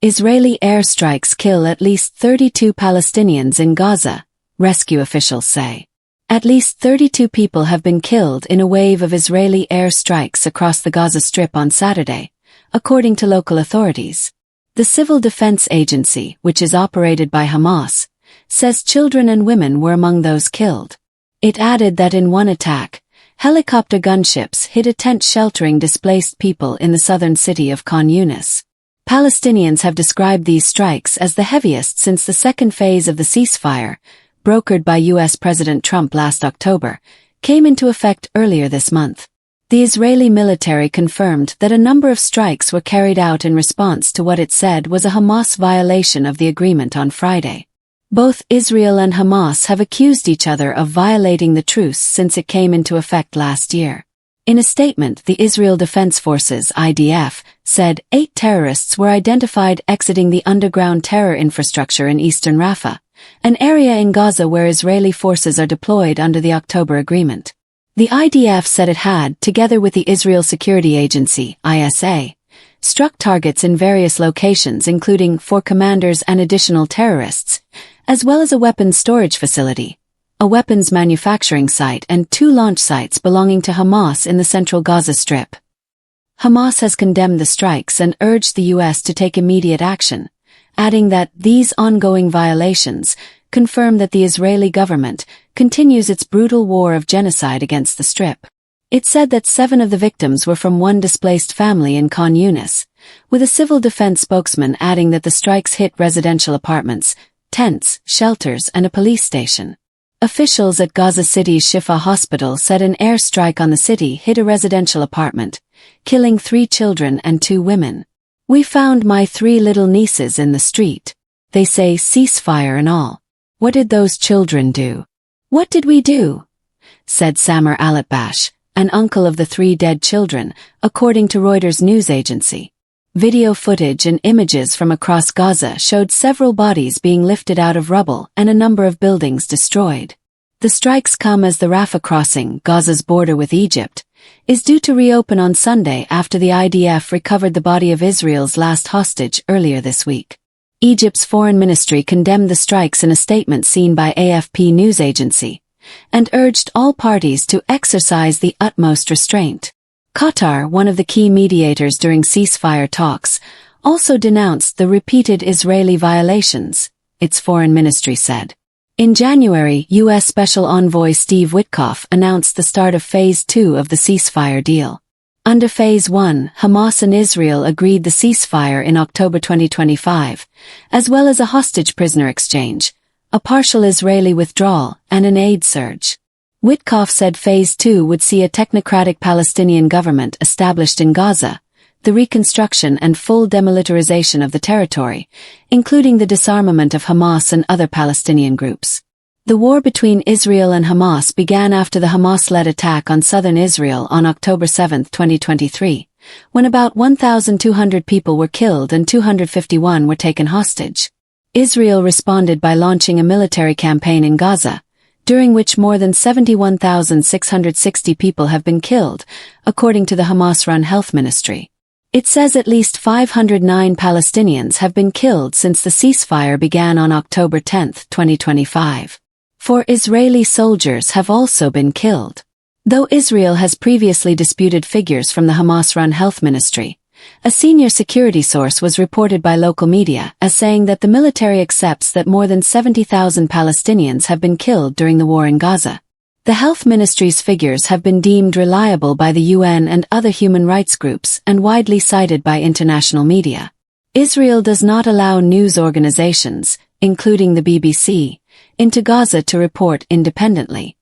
Israeli airstrikes kill at least 32 Palestinians in Gaza, rescue officials say. At least 32 people have been killed in a wave of Israeli airstrikes across the Gaza Strip on Saturday, according to local authorities. The Civil Defense Agency, which is operated by Hamas, says children and women were among those killed. It added that in one attack, helicopter gunships hit a tent sheltering displaced people in the southern city of Khan Yunis. Palestinians have described these strikes as the heaviest since the second phase of the ceasefire, brokered by U.S. President Trump last October, came into effect earlier this month. The Israeli military confirmed that a number of strikes were carried out in response to what it said was a Hamas violation of the agreement on Friday. Both Israel and Hamas have accused each other of violating the truce since it came into effect last year. In a statement, the Israel Defense Forces (IDF) said 8 terrorists were identified exiting the underground terror infrastructure in eastern Rafah, an area in Gaza where Israeli forces are deployed under the October agreement. The IDF said it had, together with the Israel Security Agency (ISA), struck targets in various locations including 4 commanders and additional terrorists, as well as a weapons storage facility, a weapons manufacturing site and 2 launch sites belonging to Hamas in the central Gaza Strip. Hamas has condemned the strikes and urged the U.S. to take immediate action, adding that these ongoing violations confirm that the Israeli government continues its brutal war of genocide against the Strip. It said that 7 of the victims were from one displaced family in Khan Yunis, with a civil defense spokesman adding that the strikes hit residential apartments, tents, shelters and a police station. Officials at Gaza City's Shifa hospital said an airstrike on the city hit a residential apartment, killing 3 children and 2 women. "We found my 3 little nieces in the street. They say ceasefire and all. What did those children do? What did we do?" said Samer Alatbash, an uncle of the 3 dead children, according to Reuters news agency. Video footage and images from across Gaza showed several bodies being lifted out of rubble and a number of buildings destroyed. The strikes come as the Rafah crossing, Gaza's border with Egypt, is due to reopen on Sunday after the IDF recovered the body of Israel's last hostage earlier this week. Egypt's foreign ministry condemned the strikes in a statement seen by AFP news agency, and urged all parties to exercise the utmost restraint. Qatar, one of the key mediators during ceasefire talks, also denounced the repeated Israeli violations, its foreign ministry said. In January, U.S. Special Envoy Steve Witkoff announced the start of Phase 2 of the ceasefire deal. Under Phase 1, Hamas and Israel agreed the ceasefire in October 2025, as well as a hostage prisoner exchange, a partial Israeli withdrawal, and an aid surge. Witkoff said Phase 2 would see a technocratic Palestinian government established in Gaza, the reconstruction and full demilitarization of the territory, including the disarmament of Hamas and other Palestinian groups. The war between Israel and Hamas began after the Hamas-led attack on southern Israel on October 7, 2023, when about 1,200 people were killed and 251 were taken hostage. Israel responded by launching a military campaign in Gaza, during which more than 71,660 people have been killed, according to the Hamas-run health ministry. It says at least 509 Palestinians have been killed since the ceasefire began on October 10, 2025. 4 Israeli soldiers have also been killed. Though Israel has previously disputed figures from the Hamas-run health ministry, a senior security source was reported by local media as saying that the military accepts that more than 70,000 Palestinians have been killed during the war in Gaza. The health ministry's figures have been deemed reliable by the UN and other human rights groups and widely cited by international media. Israel does not allow news organizations, including the BBC, into Gaza to report independently.